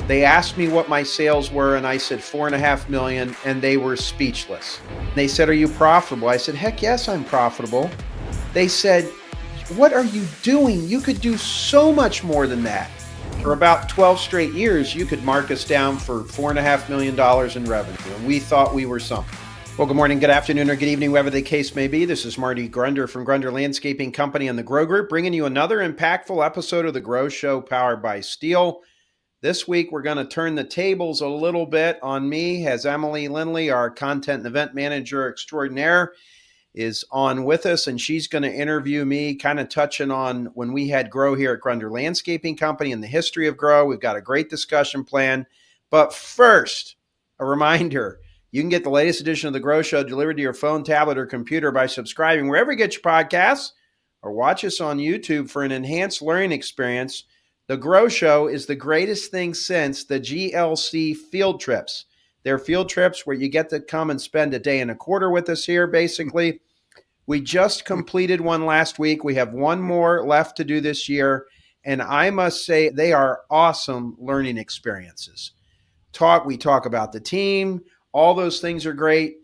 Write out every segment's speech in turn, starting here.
They asked me what my sales were, and I said 4.5 million, and they were speechless. They said, "Are you profitable?" I said, "Heck yes, I'm profitable." They said, "What are you doing? You could do so much more than that." For about 12 straight years, you could mark us down for $4.5 million in revenue, and we thought we were something. Well, good morning, good afternoon, or good evening, whatever the case may be. This is Marty Grunder from Grunder Landscaping Company and the Grow Group, bringing you another impactful episode of the Grow Show powered by Steel. This week, we're going to turn the tables a little bit on me as Emily Lindley, our content and event manager extraordinaire, is on with us, and she's going to interview me, kind of touching on when we had Grow here at Grunder Landscaping Company and the history of Grow. We've got a great discussion plan. But first, a reminder, you can get the latest edition of the Grow Show delivered to your phone, tablet, or computer by subscribing wherever you get your podcasts, or watch us on YouTube for an enhanced learning experience. The Grow Show is the greatest thing since the GLC field trips. They're field trips where you get to come and spend a day and a quarter with us here, basically. We just completed one last week. We have one more left to do this year. And I must say, they are awesome learning experiences. We talk about the team. All those things are great.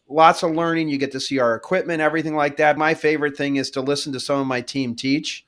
Lots of learning. You get to see our equipment, everything like that. My favorite thing is to listen to some of my team teach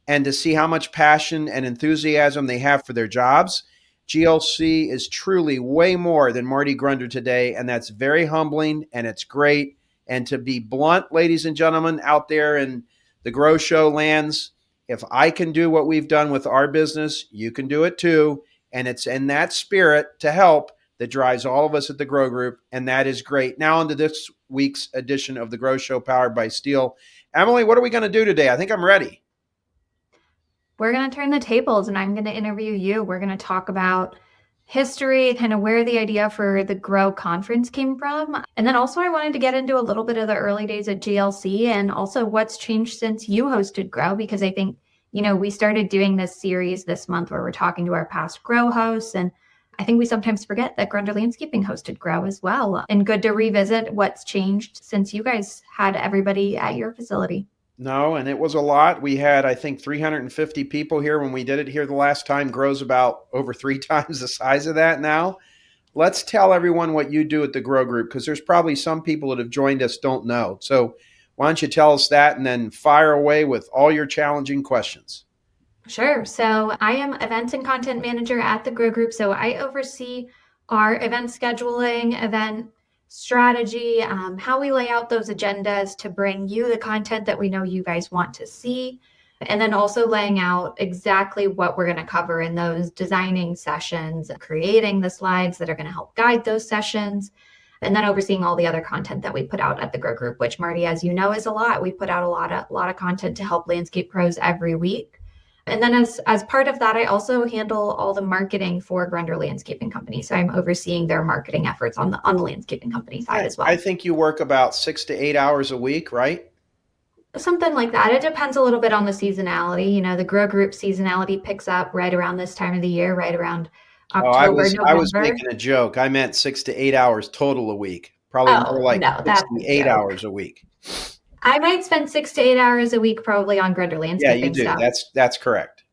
and to see how much passion and enthusiasm they have for their jobs. GLC is truly way more than Marty Grunder today, and that's very humbling, and it's great. And to be blunt, ladies and gentlemen, out there in the Grow Show lands, if I can do what we've done with our business, you can do it too. And it's in that spirit to help that drives all of us at the Grow Group, and that is great. Now on to this week's edition of the Grow Show powered by Steel. Emily, what are we going to do today? I think I'm ready. We're going to turn the tables and I'm going to interview you. We're going to talk about history, kind of where the idea for the Grow conference came from. And then also I wanted to get into a little bit of the early days at GLC and also what's changed since you hosted Grow, because I think, we started doing this series this month where we're talking to our past Grow hosts. And I think we sometimes forget that Grunder Landscaping hosted Grow as well. And good to revisit what's changed since you guys had everybody at your facility. No, and it was a lot. We had, I think, 350 people here when we did it here the last time. Grow's about over 3 times the size of that now. Let's tell everyone what you do at the Grow Group, because there's probably some people that have joined us don't know. So why don't you tell us that and then fire away with all your challenging questions. Sure. So I am events and content manager at the Grow Group. So I oversee our event scheduling, event strategy, how we lay out those agendas to bring you the content that we know you guys want to see, and then also laying out exactly what we're going to cover in those designing sessions, creating the slides that are going to help guide those sessions, and then overseeing all the other content that we put out at the Grow Group, which, Marty, as you know, is a lot. We put out a lot of content to help landscape pros every week. And then as part of that, I also handle all the marketing for Grunder Landscaping Company. So I'm overseeing their marketing efforts on the landscaping company side as well. I think you work about 6 to 8 hours a week, right? Something like that. It depends a little bit on the seasonality. The Grow Group seasonality picks up right around this time of the year, right around October, November. I was making a joke. I meant 6 to 8 hours total a week. Probably more like 8 hours a week. I might spend 6 to 8 hours a week probably on Grunder Landscaping. Yeah, you do. Stuff. That's correct.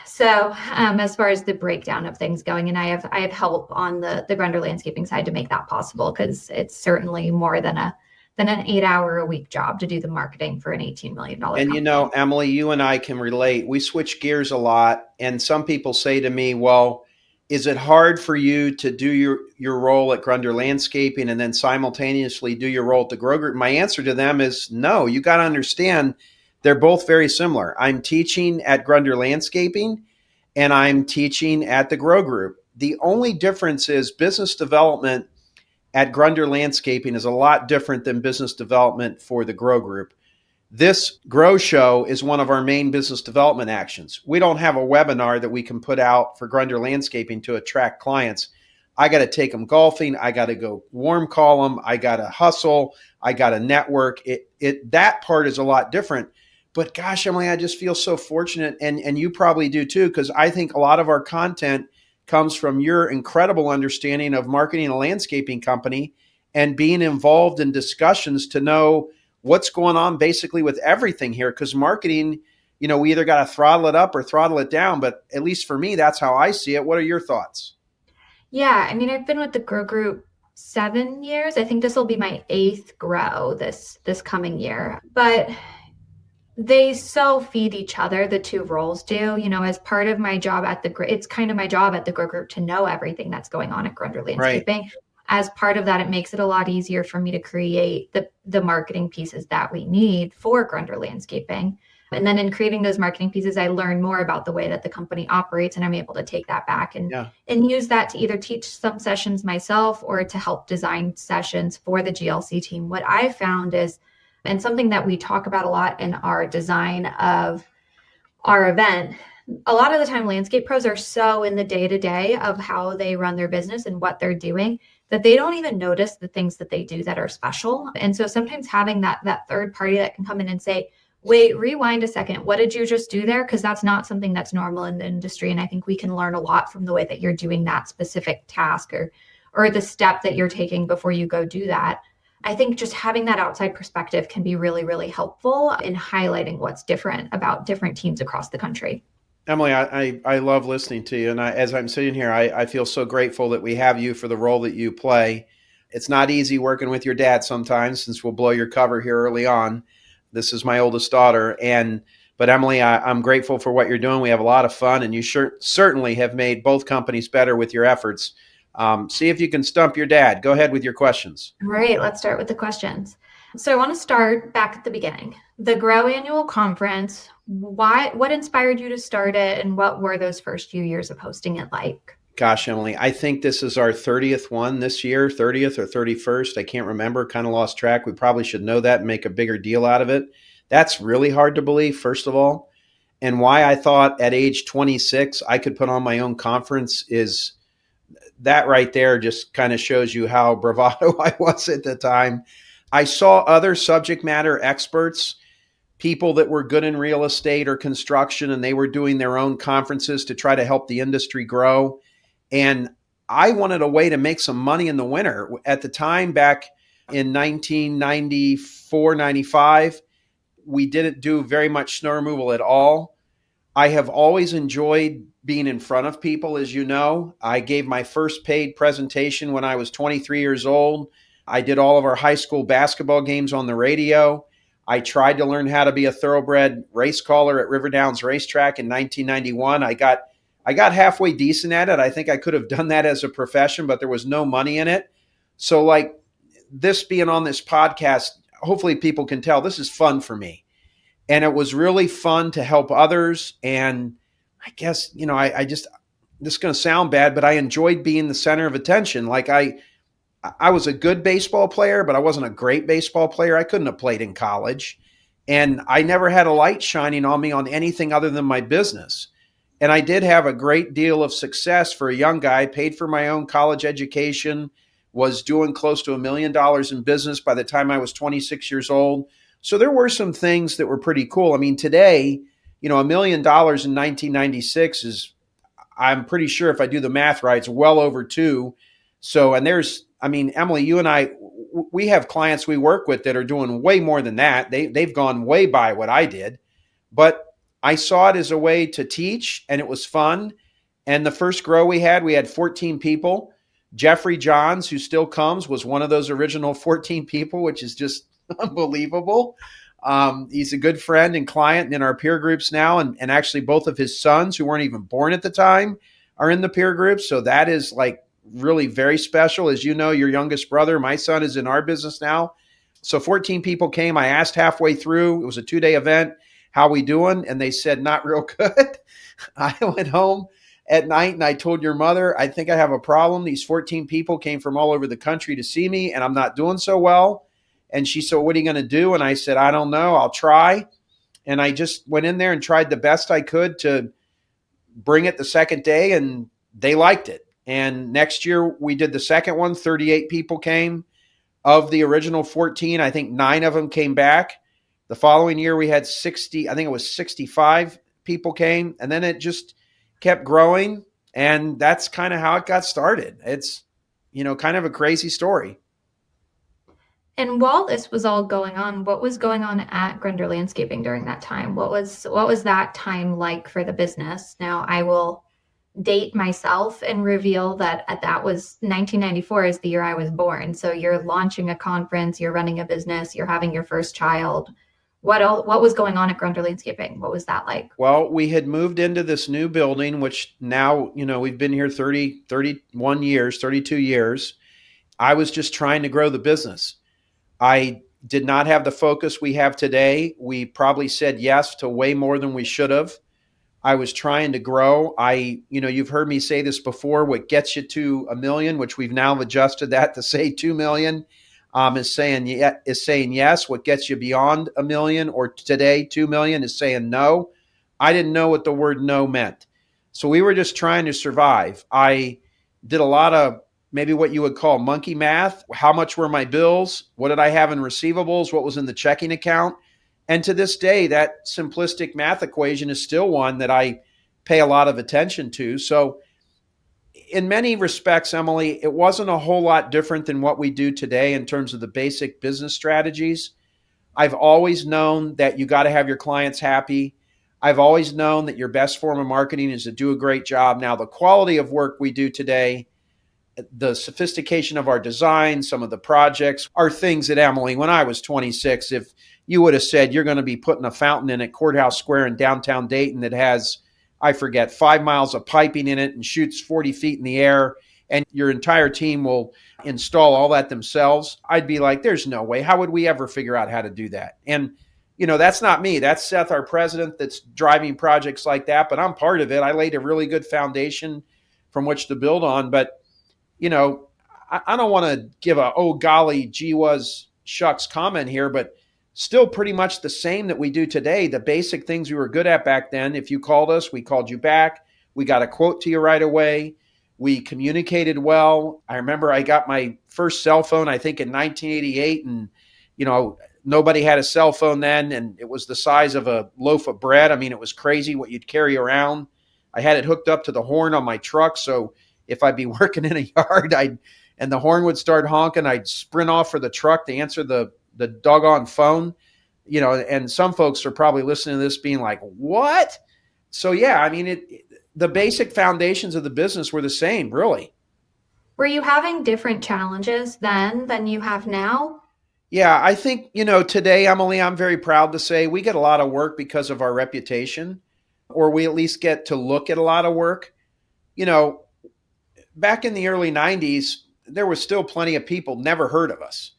So as far as the breakdown of things going, and I have help on the Grunder Landscaping side to make that possible, because it's certainly more than an 8 hour a week job to do the marketing for an $18 million company. And Emily, you and I can relate. We switch gears a lot. And some people say to me, well, is it hard for you to do your role at Grunder Landscaping and then simultaneously do your role at the Grow Group? My answer to them is no. You got to understand they're both very similar. I'm teaching at Grunder Landscaping and I'm teaching at the Grow Group. The only difference is business development at Grunder Landscaping is a lot different than business development for the Grow Group. This Grow Show is one of our main business development actions. We don't have a webinar that we can put out for Grunder Landscaping to attract clients. I got to take them golfing. I got to go warm call them. I got to hustle. I got to network. That part is a lot different. But gosh, Emily, I just feel so fortunate, and you probably do too, because I think a lot of our content comes from your incredible understanding of marketing a landscaping company and being involved in discussions to know what's going on basically with everything here, because marketing we either got to throttle it up or throttle it down. But at least for me, that's how I see it. What are your thoughts? Yeah, I mean, I've been with the Grow Group 7 years. I think this will be my eighth grow this coming year. But they so feed each other, the two roles do. As part of my job it's kind of my job at the Grow Group to know everything that's going on at Grunder Right. Landscaping. As part of that, it makes it a lot easier for me to create the marketing pieces that we need for Grunder Landscaping. And then in creating those marketing pieces, I learn more about the way that the company operates, and I'm able to take that back Yeah. and use that to either teach some sessions myself or to help design sessions for the GLC team. What I found is, and something that we talk about a lot in our design of our event, a lot of the time landscape pros are so in the day to day of how they run their business and what they're doing that they don't even notice the things that they do that are special. And so sometimes having that third party that can come in and say, wait, rewind a second, what did you just do there? Because that's not something that's normal in the industry. And I think we can learn a lot from the way that you're doing that specific task or the step that you're taking before you go do that. I think just having that outside perspective can be really, really helpful in highlighting what's different about different teams across the country. Emily, I love listening to you. And as I'm sitting here, I feel so grateful that we have you for the role that you play. It's not easy working with your dad sometimes, since we'll blow your cover here early on. This is my oldest daughter. But Emily, I'm grateful for what you're doing. We have a lot of fun, and you certainly have made both companies better with your efforts. See if you can stump your dad. Go ahead with your questions. All right, let's start with the questions. So I want to start back at the beginning. The Grow Annual Conference, what inspired you to start it, and what were those first few years of hosting it like? Gosh, Emily, I think this is our 30th one this year, 30th or 31st. I can't remember, kind of lost track. We probably should know that and make a bigger deal out of it. That's really hard to believe, first of all. And why I thought at age 26 I could put on my own conference is that right there just kind of shows you how bravado I was at the time. I saw other subject matter experts, people that were good in real estate or construction, and they were doing their own conferences to try to help the industry grow. And I wanted a way to make some money in the winter. At the time, back in 1994, 95, we didn't do very much snow removal at all. I have always enjoyed being in front of people, as you know. I gave my first paid presentation when I was 23 years old. I did all of our high school basketball games on the radio. I tried to learn how to be a thoroughbred race caller at River Downs Racetrack in 1991. I got halfway decent at it. I think I could have done that as a profession, but there was no money in it. So, like, this being on this podcast, hopefully people can tell this is fun for me. And it was really fun to help others. And I guess, this is going to sound bad, but I enjoyed being the center of attention. Like, I was a good baseball player, but I wasn't a great baseball player. I couldn't have played in college. And I never had a light shining on me on anything other than my business. And I did have a great deal of success for a young guy, paid for my own college education, was doing close to $1 million in business by the time I was 26 years old. So there were some things that were pretty cool. I mean, today, $1 million in 1996 is, I'm pretty sure if I do the math right, it's well over two. So, and Emily, you and I, we have clients we work with that are doing way more than that. They've gone way by what I did, but I saw it as a way to teach, and it was fun. And the first grow we had 14 people. Jeffrey Johns, who still comes, was one of those original 14 people, which is just unbelievable. He's a good friend and client in our peer groups now. And actually both of his sons, who weren't even born at the time, are in the peer groups. So that is like really very special. As you know, your youngest brother, my son, is in our business now. So 14 people came. I asked halfway through, it was a 2-day event, how we doing? And they said, not real good. I went home at night and I told your mother, I think I have a problem. These 14 people came from all over the country to see me and I'm not doing so well. And she said, what are you going to do? And I said, I don't know. I'll try. And I just went in there and tried the best I could to bring it the second day, and they liked it. And next year we did the second one. 38 people came. Of the original 14, I think 9 of them came back. The following year we had 60, I think it was 65 people came. And then it just kept growing. And that's kind of how it got started. It's, kind of a crazy story. And while this was all going on, what was going on at Grunder Landscaping during that time? What was that time like for the business? Now I will date myself and reveal that that was 1994 is the year I was born. So you're launching a conference, you're running a business, you're having your first child. What was going on at Grunder Landscaping? What was that like? Well, we had moved into this new building, which now, we've been here 31 years, 32 years. I was just trying to grow the business. I did not have the focus we have today. We probably said yes to way more than we should have. I was trying to grow. You've heard me say this before. What gets you to a million, which we've now adjusted that to say 2 million, is saying yes. What gets you beyond a million, or today 2 million, is saying no. I didn't know what the word no meant, so we were just trying to survive. I did a lot of maybe what you would call monkey math. How much were my bills? What did I have in receivables? What was in the checking account? And to this day, that simplistic math equation is still one that I pay a lot of attention to. So, in many respects, Emily, it wasn't a whole lot different than what we do today in terms of the basic business strategies. I've always known that you got to have your clients happy. I've always known that your best form of marketing is to do a great job. Now, the quality of work we do today, the sophistication of our design, some of the projects are things that, Emily, when I was 26, if you would have said you're going to be putting a fountain in at Courthouse Square in downtown Dayton that has, I forget, 5 miles of piping in it and shoots 40 feet in the air, and your entire team will install all that themselves, I'd be like, there's no way. How would we ever figure out how to do that? And, that's not me. That's Seth, our president, that's driving projects like that, but I'm part of it. I laid a really good foundation from which to build on. But I don't want to give a, oh, golly, gee whiz, shucks comment here, but still pretty much the same that we do today. The basic things we were good at back then. If you called us, we called you back. We got a quote to you right away. We communicated well. I remember I got my first cell phone, I think in 1988, and, nobody had a cell phone then, and it was the size of a loaf of bread. I mean, it was crazy what you'd carry around. I had it hooked up to the horn on my truck, so if I'd be working in a yard, and the horn would start honking, I'd sprint off for the truck to answer the doggone phone. And some folks are probably listening to this being like, what? So yeah, I mean, the basic foundations of the business were the same, really. Were you having different challenges then than you have now? Yeah, I think, today, Emily, I'm very proud to say we get a lot of work because of our reputation, or we at least get to look at a lot of work. You know, Back in the early 90s, there was still plenty of people never heard of us.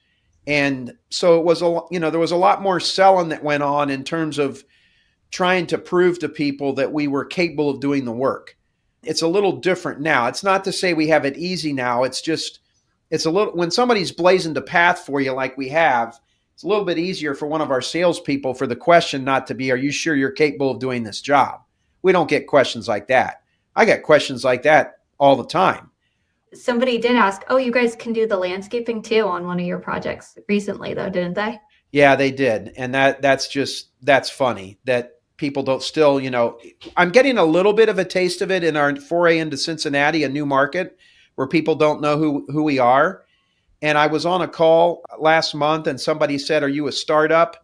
And so it was there was a lot more selling that went on in terms of trying to prove to people that we were capable of doing the work. It's a little different now. It's not to say we have it easy now. It's a little, when somebody's blazoned a path for you like we have, it's a little bit easier for one of our salespeople for the question not to be, are you sure you're capable of doing this job? We don't get questions like that. I get questions like that all the time. Somebody did ask, oh, you guys can do the landscaping too on one of your projects recently, though, didn't they? Yeah, they did. And that's funny that people don't still, I'm getting a little bit of a taste of it in our foray into Cincinnati, a new market where people don't know who we are. And I was on a call last month and somebody said, are you a startup?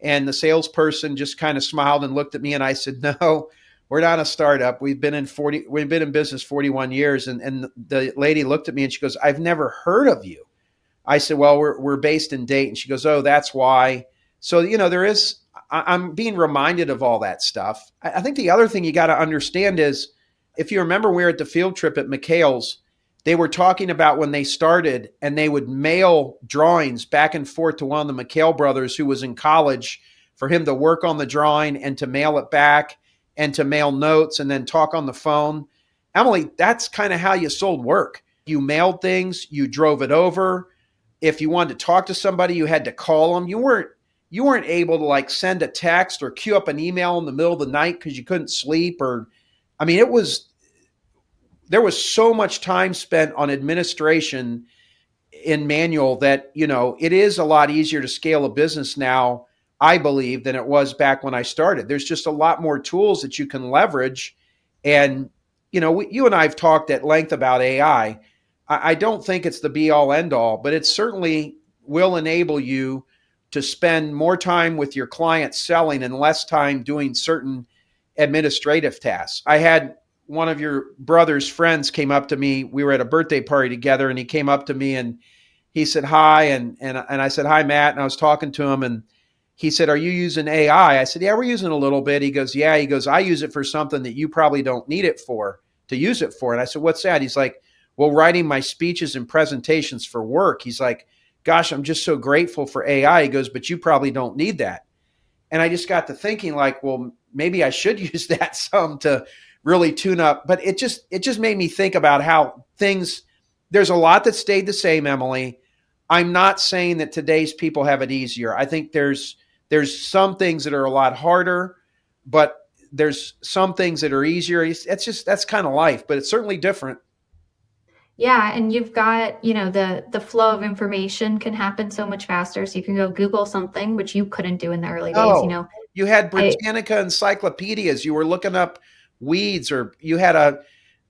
And the salesperson just kind of smiled and looked at me, and I said, no, we're not a startup. We've been in business 41 years. And the lady looked at me and she goes, I've never heard of you. I said, well, we're based in Dayton. She goes, oh, that's why. So, I'm being reminded of all that stuff. I think the other thing you got to understand is, if you remember, we were at the field trip at McHale's, they were talking about when they started, and they would mail drawings back and forth to one of the McHale brothers who was in college for him to work on the drawing and to mail it back and to mail notes and then talk on the phone. Emily, that's kind of how you sold work. You mailed things, you drove it over. If you wanted to talk to somebody, you had to call them. You weren't able to like send a text or queue up an email in the middle of the night because you couldn't sleep. There was so much time spent on administration in manual that, it is a lot easier to scale a business now, I believe, than it was back when I started. There's just a lot more tools that you can leverage. And, you and I have talked at length about AI. I don't think it's the be all end all, but it's certainly will enable you to spend more time with your clients selling and less time doing certain administrative tasks. I had one of your brother's friends came up to me. We were at a birthday party together, and he came up to me and he said hi, and I said hi, Matt, and I was talking to him, and he said, "Are you using AI?" I said, "Yeah, we're using a little bit." He goes, "Yeah." He goes, "I use it for something that you probably don't need it for to use it for." And I said, "What's that?" He's like, "Well, writing my speeches and presentations for work." He's like, "Gosh, I'm just so grateful for AI." He goes, "But you probably don't need that." And I just got to thinking, like, well, maybe I should use that some to really tune up. But it just made me think about how things. There's a lot that stayed the same, Emily. I'm not saying that today's people have it easier. I think there's some things that are a lot harder, but there's some things that are easier. That's kind of life, but it's certainly different. Yeah, and you've got, the flow of information can happen so much faster. So you can go Google something, which you couldn't do in the early days. Oh, you had I Britannica encyclopedias. You were looking up weeds, or you had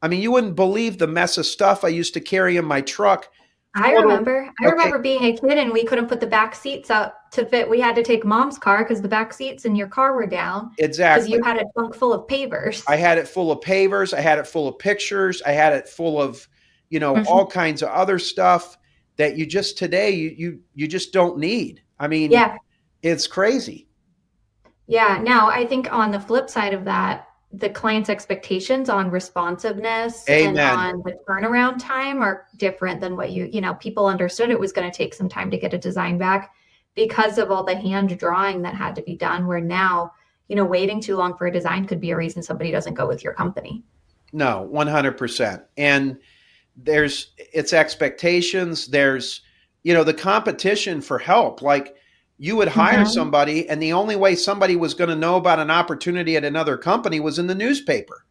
I mean, you wouldn't believe the mess of stuff I used to carry in my truck. I Total, remember. I okay, remember being a kid and we couldn't put the back seats up to fit. We had to take mom's car because the back seats in your car were down because exactly. you had a trunk full of pavers. I had it full of pavers. I had it full of pictures. I had it full of, all Mhm. kinds of other stuff that you just today you just don't need. I mean, Yeah. it's crazy. Yeah. Now, I think on the flip side of that, the client's expectations on responsiveness and Amen. on the turnaround time are different than what people understood it was going to take some time to get a design back because of all the hand drawing that had to be done. Where now, waiting too long for a design could be a reason somebody doesn't go with your company. No, 100%. And there's it's expectations. There's, the competition for help. Like, you would hire Mhm. somebody, and the only way somebody was going to know about an opportunity at another company was in the newspaper.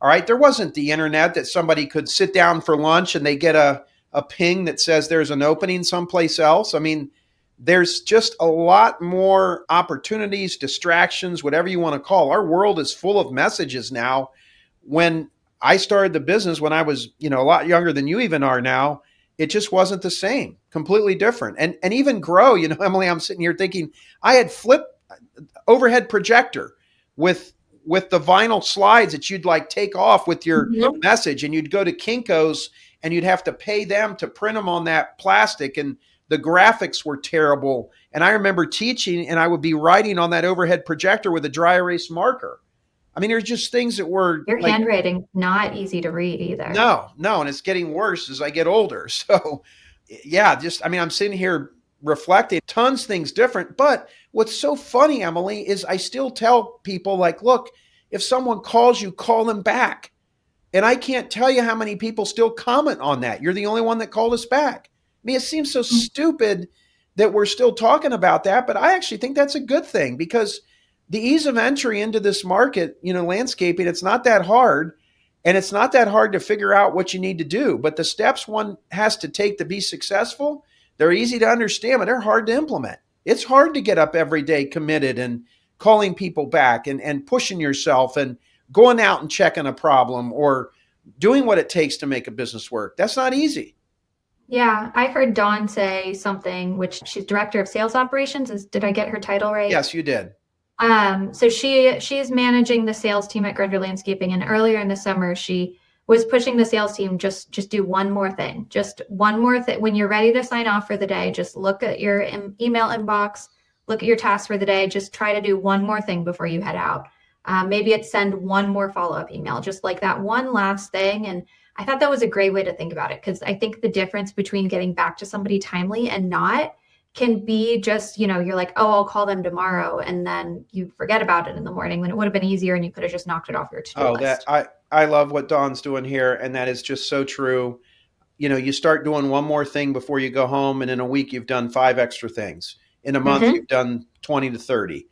All right. There wasn't the internet that somebody could sit down for lunch and they get a ping that says there's an opening someplace else. I mean, there's just a lot more opportunities, distractions, whatever you want to call. Our world is full of messages now. When I started the business when I was, a lot younger than you even are now, it just wasn't the same, completely different. And even grow, Emily, I'm sitting here thinking I had flip overhead projector with the vinyl slides that you'd like take off with your Mhm. message, and you'd go to Kinko's and you'd have to pay them to print them on that plastic, and the graphics were terrible. And I remember teaching, and I would be writing on that overhead projector with a dry erase marker. I mean, there's just things that were Your like, handwriting, not easy to read either. no, no, and it's getting worse as I get older. So, yeah, just I mean, I'm sitting here reflecting, tons things different. But what's so funny, Emily, is I still tell people, like, look, if someone calls you, call them back. And I can't tell you how many people still comment on that. You're the only one that called us back. I mean, it seems so stupid that we're still talking about that, but I actually think that's a good thing, because the ease of entry into this market, landscaping, it's not that hard. And it's not that hard to figure out what you need to do. But the steps one has to take to be successful, they're easy to understand, but they're hard to implement. It's hard to get up every day committed and calling people back, and pushing yourself and going out and checking a problem, or doing what it takes to make a business work. That's not easy. Yeah, I heard Dawn say something, which she's director of sales operations. Did I get her title right? Yes, you did. So she's managing the sales team at Grunder Landscaping, and earlier in the summer, she was pushing the sales team just do one more thing, just one more thing. When you're ready to sign off for the day, just look at your email inbox, look at your tasks for the day, just try to do one more thing before you head out. Maybe it's send one more follow-up email, just like that one last thing. And I thought that was a great way to think about it, because I think the difference between getting back to somebody timely and not can be just, you're like, oh, I'll call them tomorrow. And then you forget about it in the morning when it would have been easier and you could have just knocked it off your to-do Oh, that list. I love what Dawn's doing here, and that is just so true. You start doing one more thing before you go home, and in a week you've done five extra things. In a month Mm-hmm. you've done 20 to 30.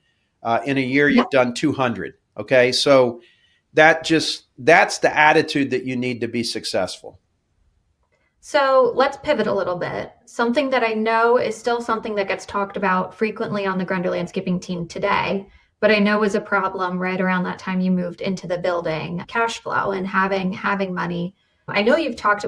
In a year Yeah. you've done 200. Okay, so that's the attitude that you need to be successful. So let's pivot a little bit. Something that I know is still something that gets talked about frequently on the Grunder Landscaping team today, but I know was a problem right around that time you moved into the building, cash flow and having money. I know we've talked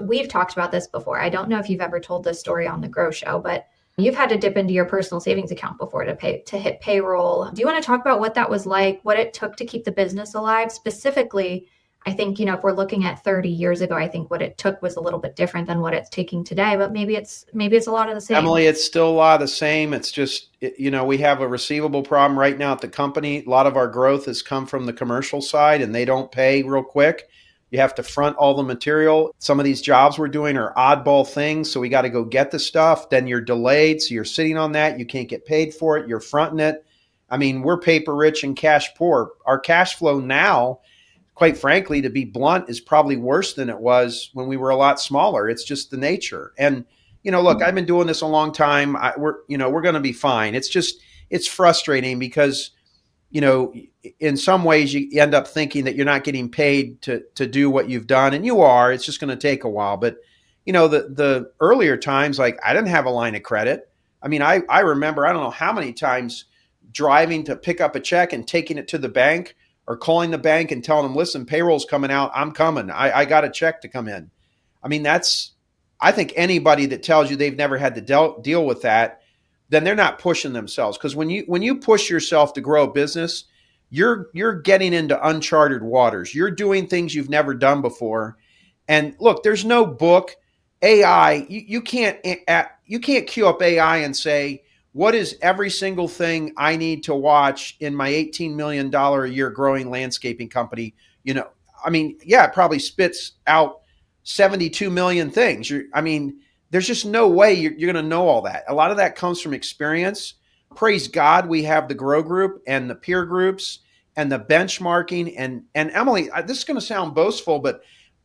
about this before. I don't know if you've ever told this story on the Grow Show, but You've had to dip into your personal savings account before to hit payroll. Do you want to talk about what that was like, what it took to keep the business alive? Specifically, I think, if we're looking at 30 years ago, I think what it took was a little bit different than what it's taking today, but maybe it's a lot of the same. Emily, it's still a lot of the same. It's just, we have a receivable problem right now at the company. A lot of our growth has come from the commercial side, and they don't pay real quick. You have to front all the material. Some of these jobs we're doing are oddball things, so we got to go get the stuff. Then you're delayed, so you're sitting on that. You can't get paid for it. You're fronting it. I mean, we're paper rich and cash poor. Our cash flow now, quite frankly, to be blunt, is probably worse than it was when we were a lot smaller. It's just the nature. And look, I've been doing this a long time. We're going to be fine. It's frustrating because in some ways you end up thinking that you're not getting paid to do what you've done, and you are. It's just going to take a while. But the earlier times, like I didn't have a line of credit. I mean, I remember I don't know how many times driving to pick up a check and taking it to the bank, or calling the bank and telling them, listen, payroll's coming out. I'm coming. I got a check to come in. I mean, I think anybody that tells you they've never had to deal with that, then they're not pushing themselves. Because when you push yourself to grow a business, you're getting into uncharted waters. You're doing things you've never done before. And look, there's no book. AI, you can't queue up AI and say, what is every single thing I need to watch in my $18 million a year growing landscaping company? I mean, yeah, it probably spits out 72 million things. I mean, there's just no way you're going to know all that. A lot of that comes from experience. Praise God, we have the Grow Group and the peer groups and the benchmarking. And Emily, this is going to sound boastful, but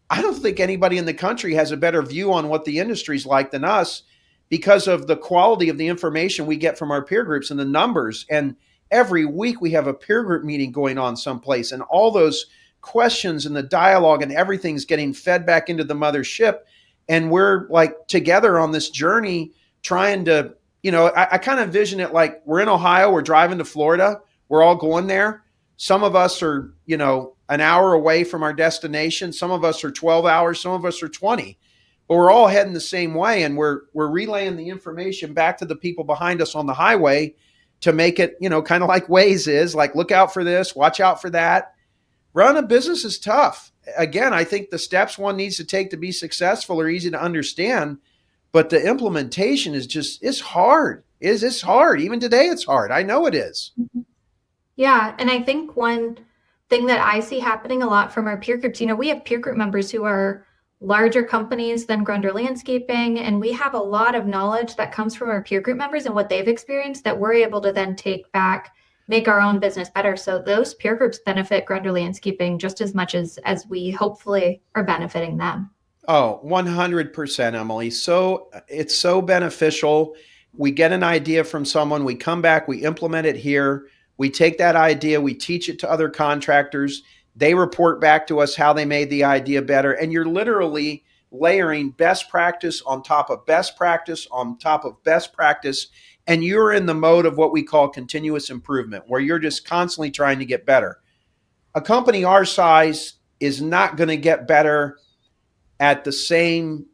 I don't think anybody in the country has a better view on what the industry's like than us, because of the quality of the information we get from our peer groups and the numbers. And every week we have a peer group meeting going on someplace, and all those questions and the dialogue and everything's getting fed back into the mothership. And we're like together on this journey trying to, I kind of envision it like we're in Ohio, we're driving to Florida, we're all going there. Some of us are, an hour away from our destination. Some of us are 12 hours, some of us are 20. But we're all heading the same way, and we're relaying the information back to the people behind us on the highway to make it, kind of like Waze is, like, look out for this, watch out for that. Run a business is tough. Again, I think the steps one needs to take to be successful are easy to understand, but the implementation it's hard. It's hard. Even today, it's hard. I know it is. Yeah. And I think one thing that I see happening a lot from our peer groups, we have peer group members who are larger companies than Grunder Landscaping, and we have a lot of knowledge that comes from our peer group members and what they've experienced that we're able to then take back, make our own business better. So those peer groups benefit Grunder Landscaping just as much as we hopefully are benefiting them. Oh, 100%, Emily. So it's so beneficial. We get an idea from someone, we come back, we implement it here. We take that idea, we teach it to other contractors. They report back to us how they made the idea better. And you're literally layering best practice on top of best practice on top of best practice. And you're in the mode of what we call continuous improvement, where you're just constantly trying to get better. A company our size is not going to get better at the same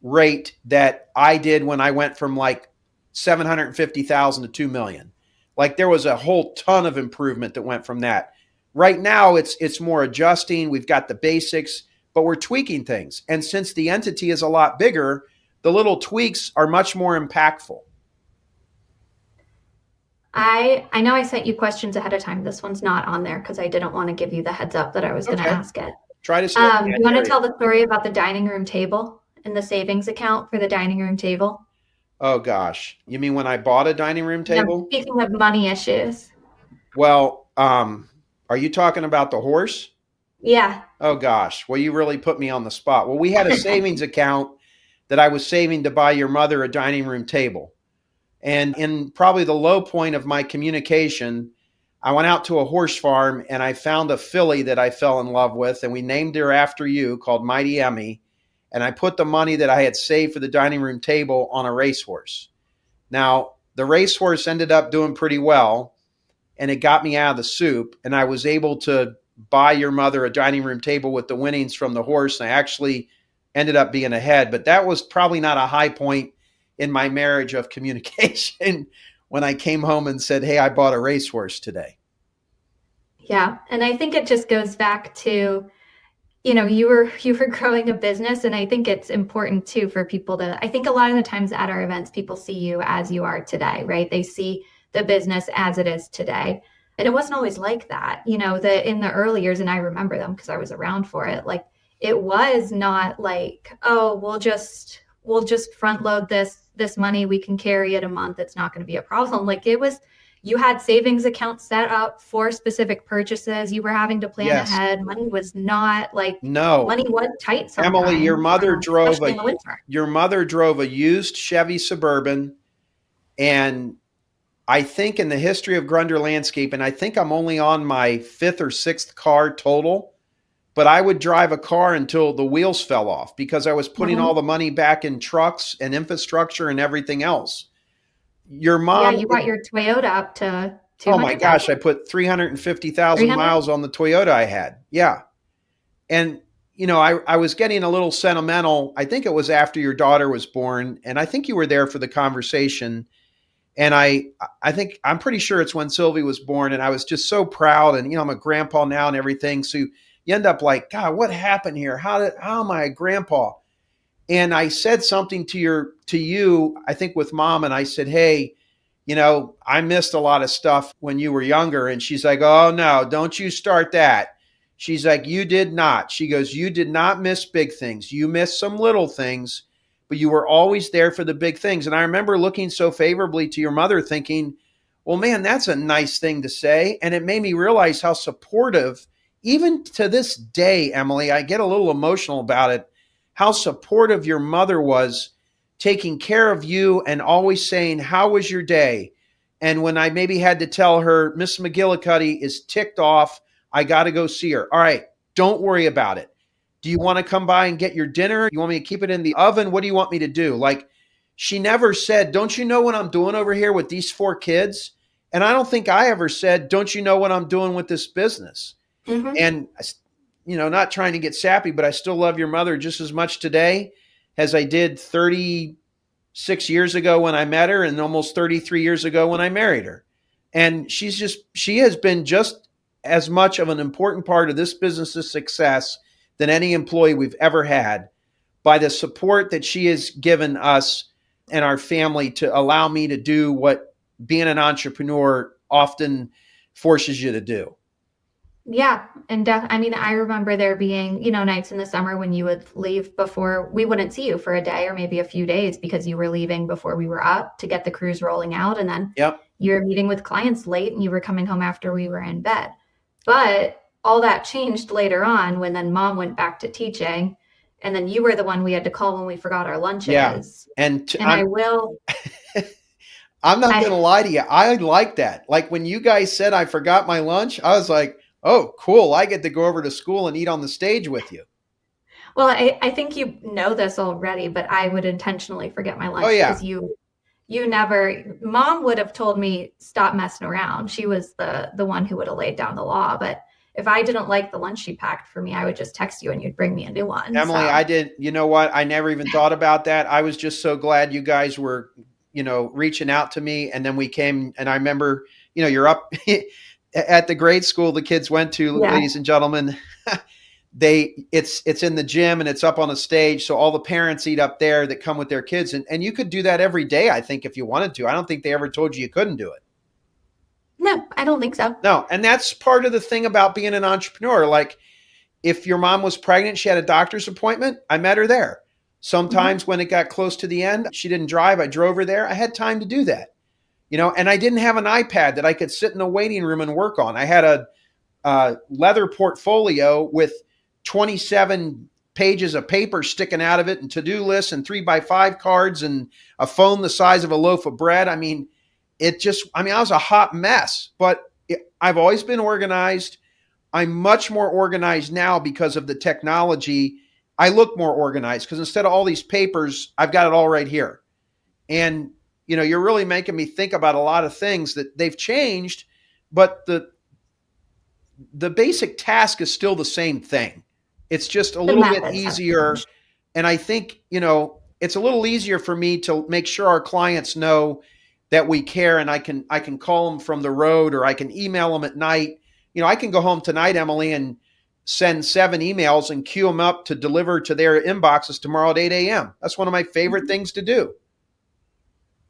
rate that I did when I went from like 750,000 to 2 million. Like there was a whole ton of improvement that went from that. Right now it's more adjusting. We've got the basics, but we're tweaking things. And since the entity is a lot bigger, the little tweaks are much more impactful. I know I sent you questions ahead of time. This one's not on there because I didn't want to give you the heads up that I was going to ask it. Try to you want to tell the story about the dining room table and the savings account for the dining room table? Oh gosh. You mean when I bought a dining room table? No, speaking of money issues. Well, are you talking about the horse? Yeah. Oh gosh. Well, you really put me on the spot. Well, we had a savings account that I was saving to buy your mother a dining room table. And in probably the low point of my communication, I went out to a horse farm and I found a filly that I fell in love with, and we named her after you, called Mighty Emmy. And I put the money that I had saved for the dining room table on a racehorse. Now, the racehorse ended up doing pretty well, and it got me out of the soup, and I was able to buy your mother a dining room table with the winnings from the horse. And I actually ended up being ahead, but that was probably not a high point in my marriage of communication when I came home and said, "Hey, I bought a racehorse today." Yeah. And I think it just goes back to, you were growing a business, and I think it's important too for people to, I think a lot of the times at our events people see you as you are today, right? They see the business as it is today. And it wasn't always like that. In the early years, and I remember them because I was around for it, like it was not like, oh, we'll just front load this money, we can carry it a month, it's not going to be a problem. Like it was, you had savings accounts set up for specific purchases. You were having to plan Yes. ahead. Money was not like, No. money was tight Emily, sometimes, especially in the winter. your mother drove a used Chevy Suburban, and I think in the history of Grunder Landscaping, I think I'm only on my fifth or sixth car total, but I would drive a car until the wheels fell off because I was putting all Hmm. the money back in trucks and infrastructure and everything else. Your Yeah, mom, you brought your Toyota up to oh my 200,000, gosh, I put 350,000 300. miles on the Toyota I had. Yeah. And, I was getting a little sentimental. I think it was after your daughter was born, and I think you were there for the conversation. And I think I'm pretty sure it's when Sylvie was born, and I was just so proud. And I'm a grandpa now and everything. So you end up like, God, what happened here? How am I a grandpa? And I said something to you, I think with mom, and I said, hey, I missed a lot of stuff when you were younger. And she's like, oh no, don't you start that. She's like, you did not. She goes, you did not miss big things. You missed some little things, but you were always there for the big things. And I remember looking so favorably to your mother thinking, well, man, that's a nice thing to say. And it made me realize how supportive, even to this day, Emily, I get a little emotional about it, how supportive your mother was, taking care of you and always saying, how was your day? And when I maybe had to tell her, Miss McGillicuddy is ticked off, I got to go see her. All right, don't worry about it. Do you want to come by and get your dinner? You want me to keep it in the oven? What do you want me to do? Like, she never said, don't you know what I'm doing over here with these 4 kids? And I don't think I ever said, don't you know what I'm doing with this business? Hmm. And, not trying to get sappy, but I still love your mother just as much today as I did 36 years ago when I met her and almost 33 years ago when I married her. And she has been just as much of an important part of this business's success than any employee we've ever had, by the support that she has given us and our family to allow me to do what being an entrepreneur often forces you to do. Yeah, and I mean, I remember there being, nights in the summer when you would leave before we wouldn't see you for a day or maybe a few days because you were leaving before we were up to get the crews rolling out. And then Yep. you were meeting with clients late and you were coming home after we were in bed. But all that changed later on when then mom went back to teaching. And then you were the one we had to call when we forgot our Yeah. lunches. And And I'm not going I, to lie to you. I like that. Like when you guys said I forgot my lunch, I was like, oh, cool. I get to go over to school and eat on the stage with you. well, I think you know this already, but I would intentionally forget my Oh, lunch yeah. because you never, mom would have told me stop messing around. She was the one who would have laid down the law. But if I didn't like the lunch she packed for me, I would just text you and you'd bring me a new one. Emily, So I did. You know what? I never even thought about that. I was just so glad you guys were, reaching out to me. And then we came, and I remember, you're up at the grade school the kids went to, yeah. ladies and gentlemen. It's in the gym and it's up on a stage, so all the parents eat up there that come with their kids, and you could do that every day, I think, if you wanted to. I don't think they ever told you couldn't do it. No, I don't think so. No, and that's part of the thing about being an entrepreneur. Like, if your mom was pregnant, she had a doctor's appointment, I met her there. Hmm. Sometimes when it got close to the end, she didn't drive, I drove her there. I had time to do that. And I didn't have an iPad that I could sit in a waiting room and work on. I had a leather portfolio with 27 pages of paper sticking out of it, and to-do lists and 3x5 cards and a phone the size of a loaf of bread. I mean, I was a hot mess, but I've always been organized. I'm much more organized now because of the technology. I look more organized because instead of all these papers, I've got it all right here. And, you're really making me think about a lot of things that they've changed, but the basic task is still the same thing. It's just a The little bit methods have easier. changed. And I think, it's a little easier for me to make sure our clients know that we care, and I can call them from the road, or I can email them at night. I can go home tonight, Emily, and send 7 emails and queue them up to deliver to their inboxes tomorrow at 8 a.m. That's one of my favorite things to do.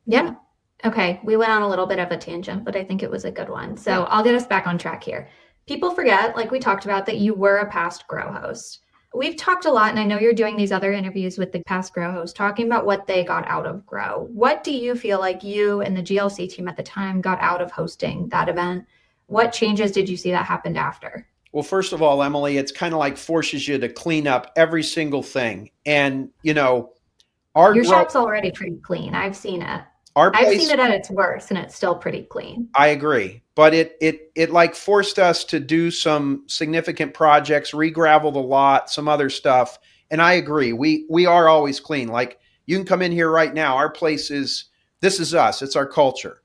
Yeah. Okay. We went on a little bit of a tangent, but I think it was a good one. So I'll get us back on track here. People forget, like we talked about, that you were a past Grow host. We've talked a lot, and I know you're doing these other interviews with the past Grow hosts talking about what they got out of Grow. What do you feel like you and the GLC team at the time got out of hosting that event? What changes did you see that happened after? Well, first of all, Emily, it's kind of like forces you to clean up every single thing. And, Your shop's already pretty clean. I've seen it. I've seen it at its worst, and it's still pretty clean. I agree. But it like forced us to do some significant projects, re-gravel the lot, some other stuff. And I agree. We are always clean. Like, you can come in here right now. Our place this is us. It's our culture.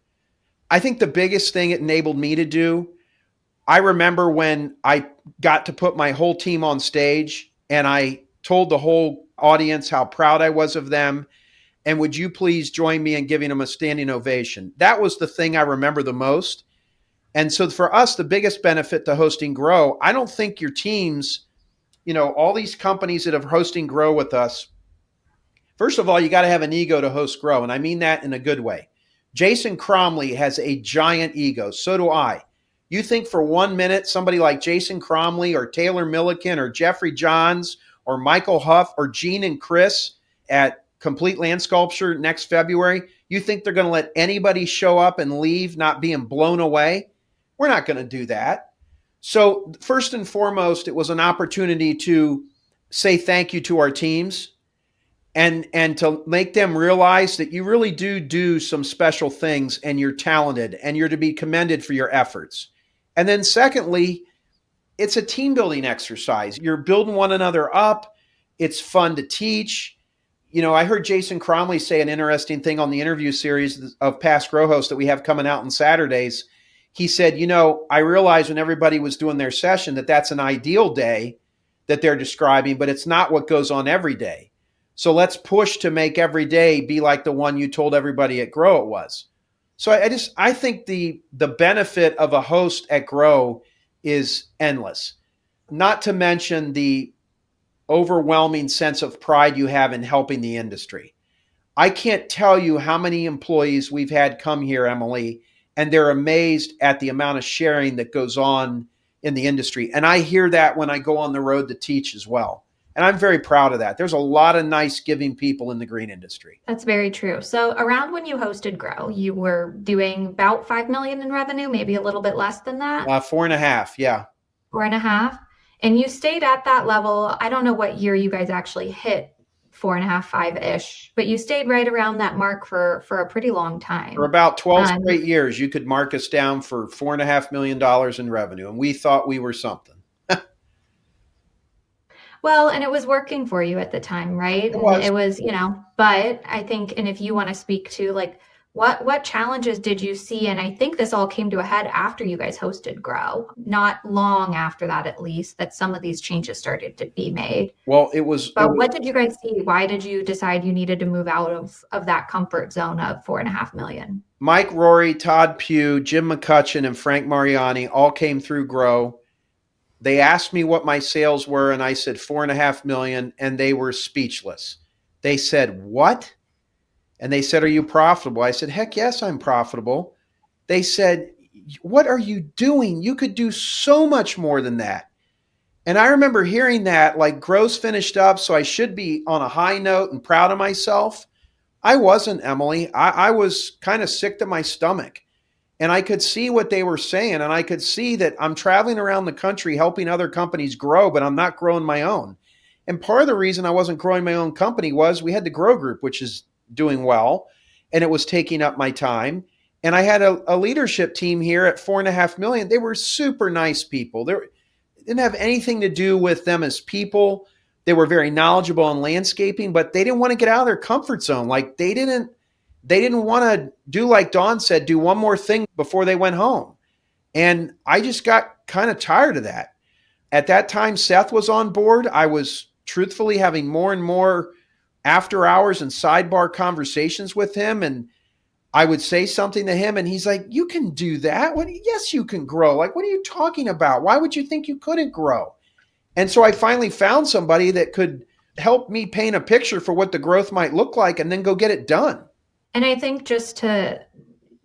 I think the biggest thing it enabled me to do, I remember when I got to put my whole team on stage and I told the whole audience how proud I was of them. And would you please join me in giving them a standing ovation? That was the thing I remember the most. And so for us, the biggest benefit to hosting Grow, I don't think your teams, all these companies that have hosting Grow with us, first of all, you got to have an ego to host Grow. And I mean that in a good way. Jason Cromley has a giant ego. So do I. You think for 1 minute, somebody like Jason Cromley or Taylor Milliken or Jeffrey Johns or Michael Huff or Gene and Chris at Complete Land Sculpture next February, you think they're going to let anybody show up and leave not being blown away? We're not going to do that. So first and foremost, it was an opportunity to say thank you to our teams and to make them realize that you really do some special things and you're talented and you're to be commended for your efforts. And then secondly, it's a team building exercise. You're building one another up. It's fun to teach. I heard Jason Cromley say an interesting thing on the interview series of past Grow hosts that we have coming out on Saturdays. He said, I realized when everybody was doing their session that that's an ideal day that they're describing, but it's not what goes on every day. So let's push to make every day be like the one you told everybody at Grow it was. So I think the benefit of a host at Grow is endless. Not to mention the overwhelming sense of pride you have in helping the industry. I can't tell you how many employees we've had come here, Emily, and they're amazed at the amount of sharing that goes on in the industry. And I hear that when I go on the road to teach as well. And I'm very proud of that. There's a lot of nice, giving people in the green industry. That's very true. So around when you hosted Grow, you were doing about 5 million in revenue, maybe a little bit less than that. 4.5. Yeah. 4.5. And you stayed at that level. I don't know what year you guys actually hit 4.5, 5-ish, but you stayed right around that mark for a pretty long time. For about 12 straight years, you could mark us down for $4.5 million in revenue. And we thought we were something. Well, and it was working for you at the time, right? It was, but I think, and if you want to speak to like, what challenges did you see? And I think this all came to a head after you guys hosted Grow, not long after that, at least, that some of these changes started to be made. Well, what did you guys see? Why did you decide you needed to move out of that comfort zone of 4.5 million? Mike Rory, Todd Pugh, Jim McCutcheon, and Frank Mariani all came through Grow. They asked me what my sales were, and I said 4.5 million, and they were speechless. They said, "What?" And they said, "Are you profitable?" I said, "Heck yes, I'm profitable." They said, "What are you doing? You could do so much more than that." And I remember hearing that, like, Grow's finished up, so I should be on a high note and proud of myself. I wasn't, Emily. I was kind of sick to my stomach. And I could see what they were saying, and I could see that I'm traveling around the country helping other companies grow, but I'm not growing my own. And part of the reason I wasn't growing my own company was we had the Grow Group, which is doing well, and it was taking up my time. And I had a leadership team here at 4.5 million. They were super nice people. They didn't have anything to do with them as people. They were very knowledgeable on landscaping, but they didn't want to get out of their comfort zone. Like they didn't want to do like Dawn said, do one more thing before they went home. And I just got kind of tired of that. At that time, Seth was on board. I was truthfully having more and more after hours and sidebar conversations with him. And I would say something to him and he's like, you can do that. Yes, you can grow. Like, what are you talking about? Why would you think you couldn't grow? And so I finally found somebody that could help me paint a picture for what the growth might look like and then go get it done. And I think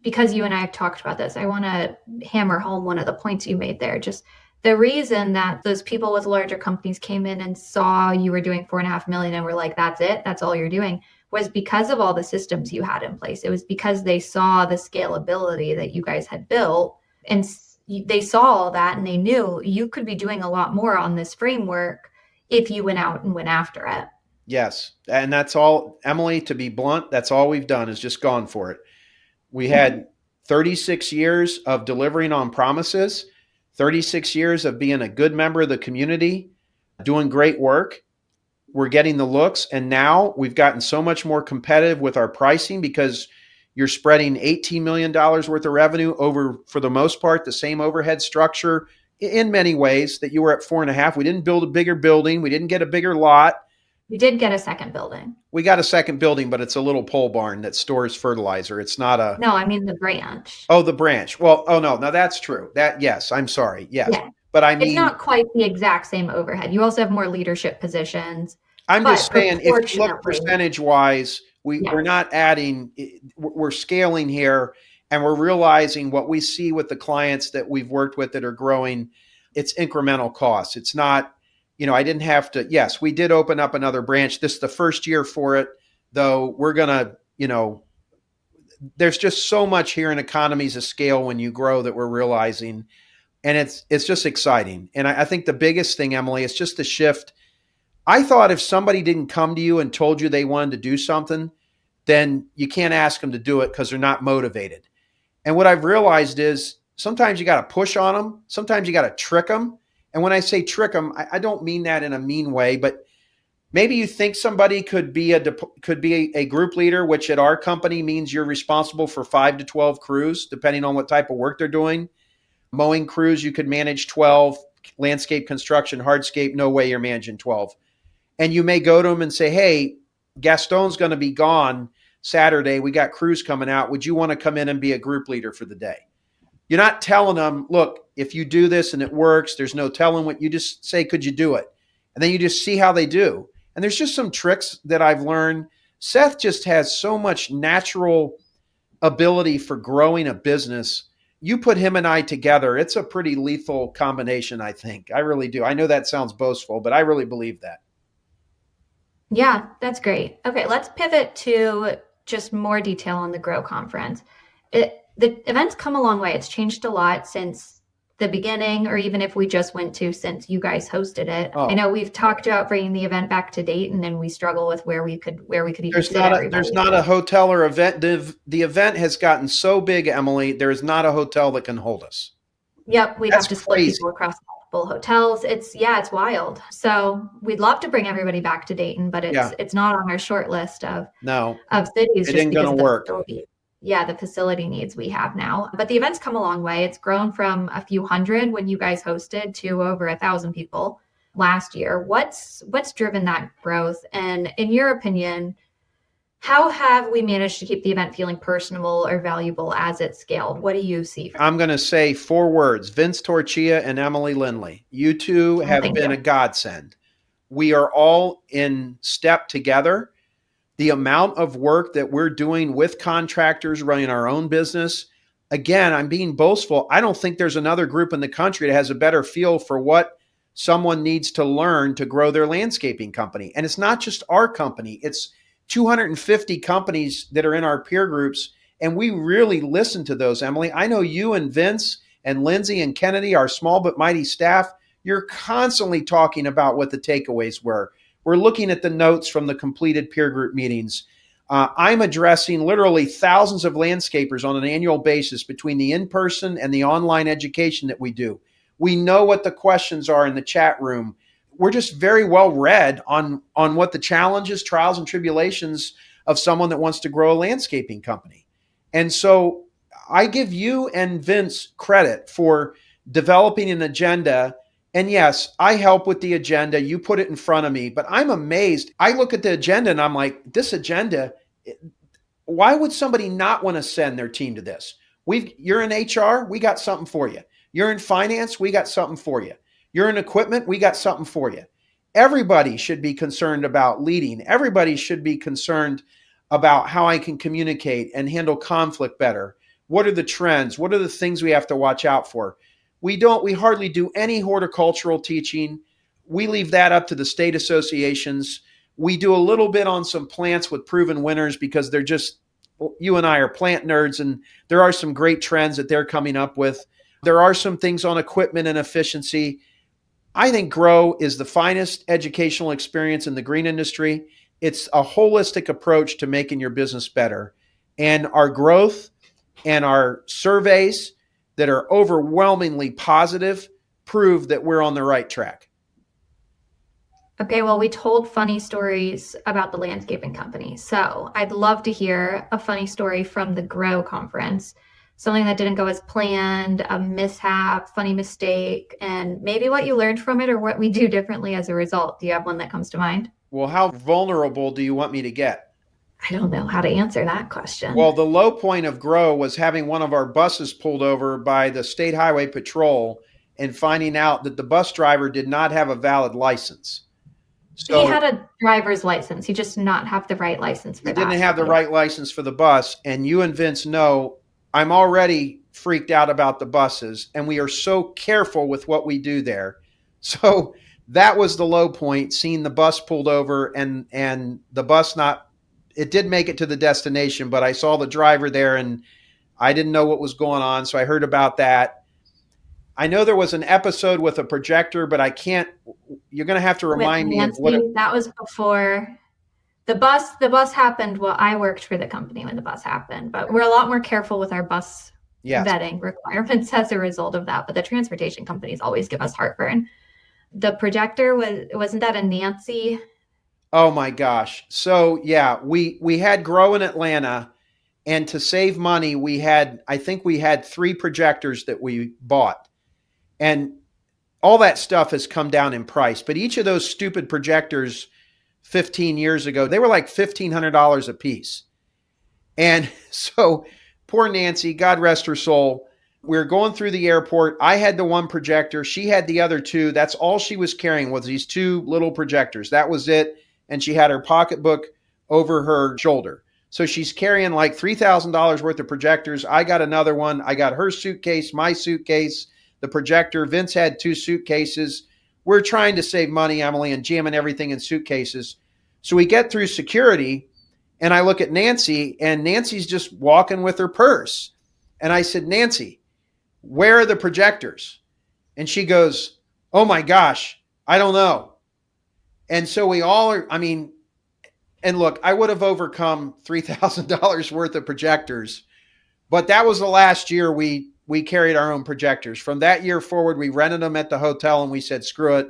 because you and I have talked about this, I want to hammer home one of the points you made there. Just the reason that those people with larger companies came in and saw you were doing 4.5 million and were like, that's it, that's all you're doing, was because of all the systems you had in place. It was because they saw the scalability that you guys had built, and they saw all that and they knew you could be doing a lot more on this framework if you went out and went after it. Yes. And that's all, Emily, to be blunt, that's all we've done is just gone for it. We had 36 years of delivering on promises, 36 years of being a good member of the community, doing great work. We're getting the looks. And now we've gotten so much more competitive with our pricing because you're spreading $18 million worth of revenue over, for the most part, the same overhead structure in many ways that you were at 4.5. We didn't build a bigger building. We didn't get a bigger lot. We did get a second building. We got a second building, but it's a little pole barn that stores fertilizer. It's not a... No, I mean the branch. Oh, the branch. Well, oh no, that's true. Yes, I'm sorry. Yes. Yeah. But I mean, it's not quite the exact same overhead. You also have more leadership positions. I'm just saying, if you look percentage wise, we're not adding, we're scaling here, and we're realizing what we see with the clients that we've worked with that are growing. It's incremental costs. It's not, I didn't have to, yes, we did open up another branch. This is the first year for it, though. We're going to, there's just so much here in economies of scale when you grow that we're realizing, and it's just exciting. And I think the biggest thing, Emily, is just the shift. I thought if somebody didn't come to you and told you they wanted to do something, then you can't ask them to do it because they're not motivated. And what I've realized is sometimes you got to push on them. Sometimes you got to trick them. And when I say trick them, I don't mean that in a mean way, but maybe you think somebody could be a group leader, which at our company means you're responsible for 5 to 12 crews, depending on what type of work they're doing. Mowing crews, you could manage 12. Landscape, construction, hardscape, no way you're managing 12. And you may go to them and say, hey, Gaston's going to be gone Saturday. We got crews coming out. Would you want to come in and be a group leader for the day? You're not telling them, look, if you do this and it works, there's no telling what. You just say, could you do it? And then you just see how they do. And there's just some tricks that I've learned. Seth just has so much natural ability for growing a business. You put him and I together, it's a pretty lethal combination, I think. I really do. I know that sounds boastful, but I really believe that. Yeah, that's great. Okay, let's pivot to just more detail on the Grow Conference. The event's come a long way. It's changed a lot since the beginning, or even if we just went to since you guys hosted it. Oh. I know we've talked about bringing the event back to date, and then we struggle with where we could even. There's not a hotel or event. The event has gotten so big, Emily. There is not a hotel that can hold us. Yep, we'd have to split people across multiple hotels. It's wild. So we'd love to bring everybody back to Dayton, but it's not on our short list of cities. It ain't gonna work. The facility needs we have now. But the event's come a long way. It's grown from a few hundred when you guys hosted to over 1,000 people last year. What's driven that growth? And in your opinion, how have we managed to keep the event feeling personable or valuable as it scaled? What do you see? I'm going to say 4 words: Vince Torchia and Emily Lindley. You two have been a godsend. We are all in step together. The amount of work that we're doing with contractors, running our own business. Again, I'm being boastful. I don't think there's another group in the country that has a better feel for what someone needs to learn to grow their landscaping company. And it's not just our company. It's 250 companies that are in our peer groups. And we really listen to those, Emily. I know you and Vince and Lindsay and Kennedy, our small but mighty staff, you're constantly talking about what the takeaways were. We're looking at the notes from the completed peer group meetings. I'm addressing literally thousands of landscapers on an annual basis between the in-person and the online education that we do. We know what the questions are in the chat room. We're just very well read on what the challenges, trials, and tribulations of someone that wants to grow a landscaping company. And so I give you and Vince credit for developing an agenda And yes, I help with the agenda. You put it in front of me, but I'm amazed. I look at the agenda and I'm like, this agenda, why would somebody not want to send their team to this? You're in HR, we got something for you. You're in finance, we got something for you. You're in equipment, we got something for you. Everybody should be concerned about leading. Everybody should be concerned about how I can communicate and handle conflict better. What are the trends? What are the things we have to watch out for? We hardly do any horticultural teaching. We leave that up to the state associations. We do a little bit on some plants with proven winners because they're just, you and I are plant nerds, and there are some great trends that they're coming up with. There are some things on equipment and efficiency. I think Grow is the finest educational experience in the green industry. It's a holistic approach to making your business better. And our growth and our surveys that are overwhelmingly positive prove that we're on the right track. Okay, well, we told funny stories about the landscaping company. So I'd love to hear a funny story from the Grow conference, something that didn't go as planned, a mishap, funny mistake, and maybe what you learned from it or what we do differently as a result. Do you have one that comes to mind? Well, how vulnerable do you want me to get? I don't know how to answer that question. Well, the low point of Grow was having one of our buses pulled over by the State Highway Patrol and finding out that the bus driver did not have a valid license. So he had a driver's license. He just did not have the right license for that. He didn't have the right license for the bus. And you and Vince know I'm already freaked out about the buses, and we are so careful with what we do there. So that was the low point, seeing the bus pulled over and the bus it did make it to the destination, but I saw the driver there and I didn't know what was going on. So I heard about that. I know there was an episode with a projector, but you're going to have to remind me of what that was before the bus happened. Well, I worked for the company when the bus happened, but we're a lot more careful with our bus vetting requirements as a result of that. But the transportation companies always give us heartburn. The projector wasn't that a Nancy? Oh my gosh. So yeah, we had Grow in Atlanta, and to save money, I think we had 3 projectors that we bought. And all that stuff has come down in price. But each of those stupid projectors 15 years ago, they were like $1,500 a piece. And so poor Nancy, God rest her soul, we were going through the airport. I had the one projector. She had the other 2. That's all she was carrying was these 2 little projectors. That was it. And she had her pocketbook over her shoulder. So she's carrying like $3,000 worth of projectors. I got another one. I got her suitcase, my suitcase, the projector. Vince had 2 suitcases. We're trying to save money, Emily, and jamming everything in suitcases. So we get through security, and I look at Nancy, and Nancy's just walking with her purse. And I said, Nancy, where are the projectors? And she goes, oh my gosh, I don't know. And so we all are, and look, I would have overcome $3,000 worth of projectors, but that was the last year we carried our own projectors. From that year forward, we rented them at the hotel and we said, screw it.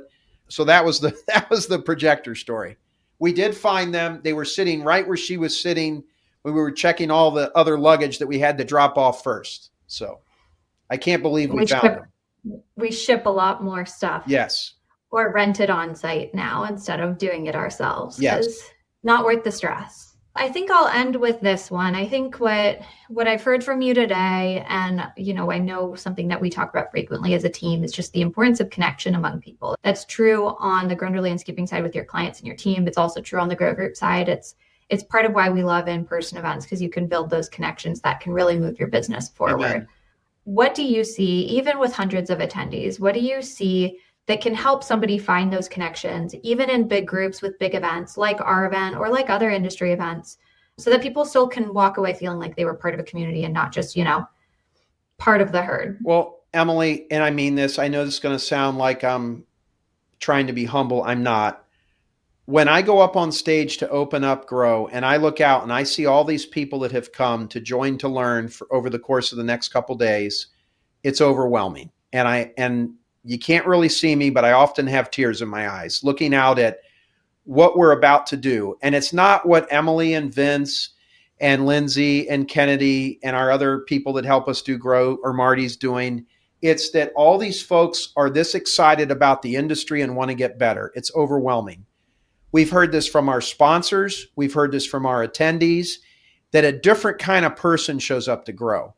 So that was the projector story. We did find them. They were sitting right where she was sitting when we were checking all the other luggage that we had to drop off first. So I can't believe we found them. We ship a lot more stuff. Yes. Or rent it on site now instead of doing it ourselves. Yes. Not worth the stress. I think I'll end with this one. I think what I've heard from you today, and I know something that we talk about frequently as a team, is just the importance of connection among people. That's true on the Grunder Landscaping side with your clients and your team. It's also true on the Grow Group side. It's part of why we love in-person events, because you can build those connections that can really move your business forward. Amen. What do you see, even with hundreds of attendees, what do you see that can help somebody find those connections, even in big groups with big events like our event or like other industry events, so that people still can walk away feeling like they were part of a community and not just, part of the herd? Well, Emily, and I mean this, I know this is going to sound like I'm trying to be humble. I'm not. When I go up on stage to open up Grow and I look out and I see all these people that have come to join to learn over the course of the next couple days, it's overwhelming. And you can't really see me, but I often have tears in my eyes looking out at what we're about to do. And it's not what Emily and Vince and Lindsay and Kennedy and our other people that help us do Grow or Marty's doing. It's that all these folks are this excited about the industry and want to get better. It's overwhelming. We've heard this from our sponsors. We've heard this from our attendees, that a different kind of person shows up to grow.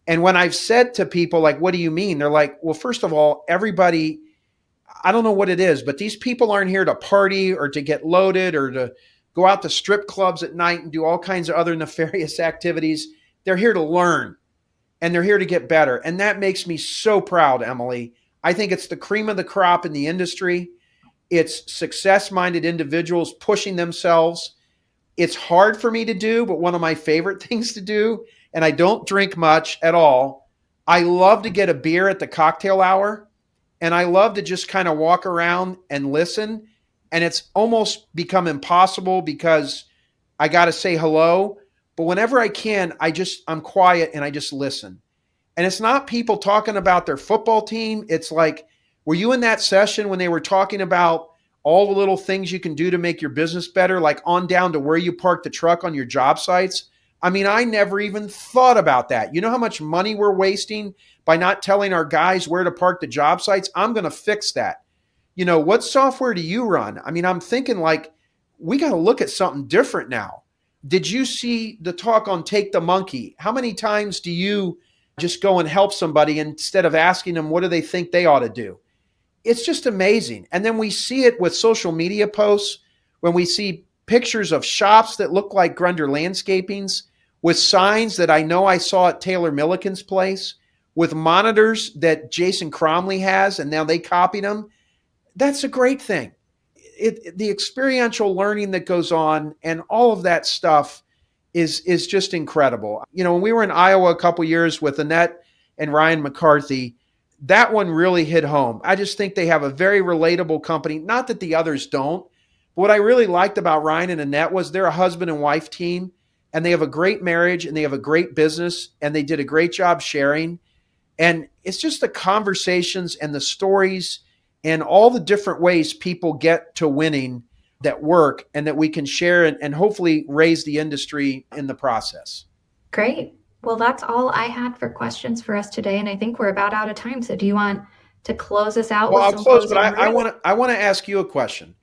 And when I've said to people, like, what do you mean? They're like, well, first of all, everybody, I don't know what it is, but these people aren't here to party or to get loaded or to go out to strip clubs at night and do all kinds of other nefarious activities. They're here to learn and they're here to get better. And that makes me so proud, Emily. I think it's the cream of the crop in the industry. It's success-minded individuals pushing themselves. It's hard for me to do, but one of my favorite things to do, and I don't drink much at all. I love to get a beer at the cocktail hour, and I love to just kind of walk around and listen. And it's almost become impossible because I got to say hello. But whenever I can, I'm quiet and I just listen. And it's not people talking about their football team. It's like, were you in that session when they were talking about all the little things you can do to make your business better, like on down to where you park the truck on your job sites? I mean, I never even thought about that. You know how much money we're wasting by not telling our guys where to park the job sites? I'm going to fix that. What software do you run? I mean, I'm thinking like, we got to look at something different now. Did you see the talk on Take the Monkey? How many times do you just go and help somebody instead of asking them what do they think they ought to do? It's just amazing. And then we see it with social media posts when we see pictures of shops that look like Grunder Landscapings with signs that I know I saw at Taylor Milliken's place, with monitors that Jason Cromley has, and now they copied them. That's a great thing. The experiential learning that goes on and all of that stuff is just incredible. When we were in Iowa a couple years with Annette and Ryan McCarthy, that one really hit home. I just think they have a very relatable company. Not that the others don't. But what I really liked about Ryan and Annette was they're a husband and wife team, and they have a great marriage and they have a great business, and they did a great job sharing. And it's just the conversations and the stories and all the different ways people get to winning that work and that we can share and hopefully raise the industry in the process. Great. Well, that's all I had for questions for us today. And I think we're about out of time. So do you want to close us out with I'll some close, but closing I want to ask you a question.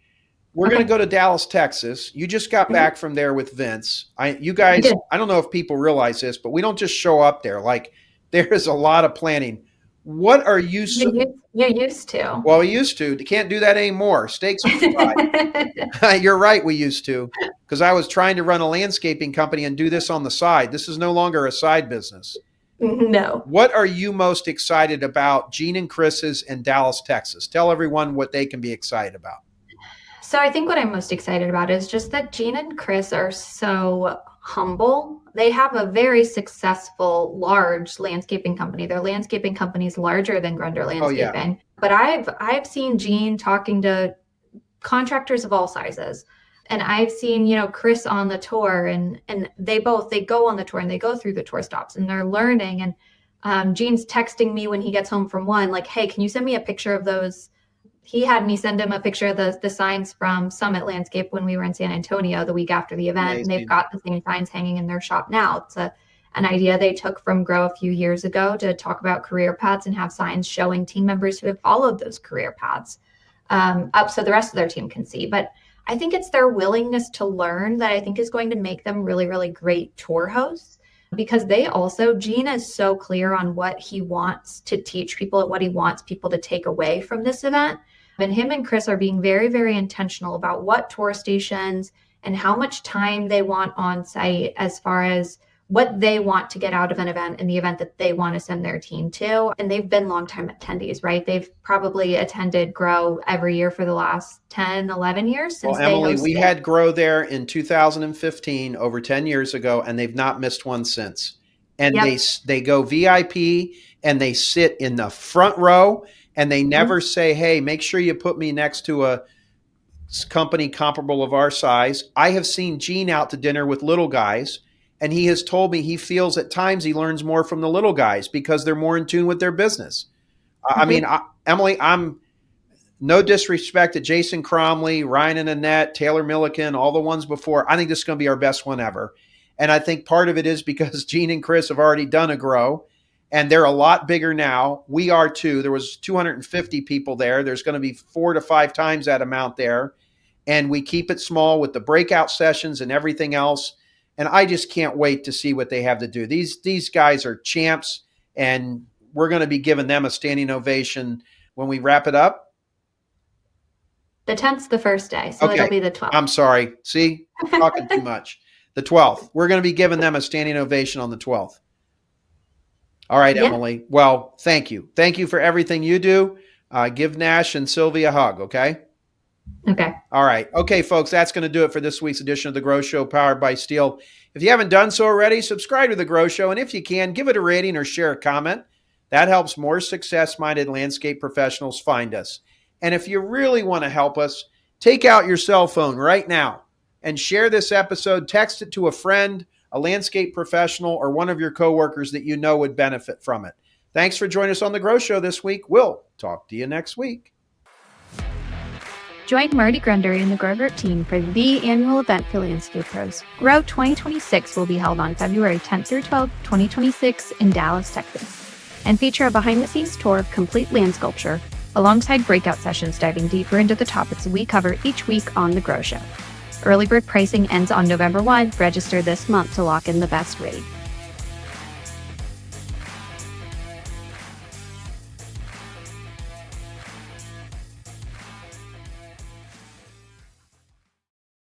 We're going to go to Dallas, Texas. You just got back from there with Vince. You guys, I don't know if people realize this, but we don't just show up there. Like, there is a lot of planning. What are you? You used to. Well, we used to. You can't do that anymore. Steaks are fried. You're right. We used to, because I was trying to run a landscaping company and do this on the side. This is no longer a side business. No. What are you most excited about, Gene and Chris's in Dallas, Texas? Tell everyone what they can be excited about. So I think what I'm most excited about is just that Gene and Chris are so humble. They have a very successful, large landscaping company. Their landscaping company is larger than Grunder Landscaping. Oh, yeah. But I've seen Gene talking to contractors of all sizes. And I've seen, Chris on the tour, and they go on the tour and they go through the tour stops and they're learning. And Gene's texting me when he gets home from one, like, hey, can you send me a picture of those? He had me send him a picture of the signs from Summit Landscape when we were in San Antonio the week after the event. Amazing. And they've got the same signs hanging in their shop now. It's an idea they took from Grow a few years ago to talk about career paths and have signs showing team members who have followed those career paths up so the rest of their team can see. But I think it's their willingness to learn that I think is going to make them really, really great tour hosts, because Gene is so clear on what he wants to teach people and what he wants people to take away from this event. And him and Chris are being very, very intentional about what tour stations and how much time they want on site as far as what they want to get out of an event in the event that they want to send their team to. And they've been longtime attendees, right? They've probably attended Grow every year for the last 10, 11 years since Emily, we had Grow there in 2015, over 10 years ago, and they've not missed one since. And they go VIP and they sit in the front row and they never say, hey, make sure you put me next to a company comparable of our size. I have seen Gene out to dinner with little guys, and he has told me he feels at times he learns more from the little guys because they're more in tune with their business. I mean, Emily, I'm no disrespect to Jason Cromley, Ryan and Annette, Taylor Milliken, all the ones before. I think this is going to be our best one ever. And I think part of it is because Gene and Chris have already done a Grow. and they're a lot bigger now. We are too. There was 250 people there. There's going to be 4 to 5 times that amount there. And we keep it small with the breakout sessions and everything else. And I just can't wait to see what they have to do. These guys are champs, and we're going to be giving them a standing ovation when we wrap it up. The 10th's the first day, so it'll be the 12th. I'm sorry. See, I'm talking too much. The 12th. We're going to be giving them a standing ovation on the 12th. All right, yeah. Emily. Well, thank you. Thank you for everything you do. Give Nash and Sylvia a hug, okay? Okay. All right. Okay, folks, that's going to do it for this week's edition of The Grow Show, powered by Steel. If you haven't done so already, subscribe to The Grow Show, and if you can, give it a rating or share a comment. That helps more success-minded landscape professionals find us. And if you really want to help us, take out your cell phone right now and share this episode. Text it to a friend, a landscape professional, or one of your coworkers that you know would benefit from it. Thanks for joining us on The Grow Show this week. We'll talk to you next week. Join Marty Grunder and the Grow Group team for the annual event for landscape pros. Grow 2026 will be held on February 10th through 12th, 2026 in Dallas, Texas, and feature a behind-the-scenes tour of complete land sculpture alongside breakout sessions diving deeper into the topics we cover each week on The Grow Show. Early bird pricing ends on November 1. Register this month to lock in the best rate.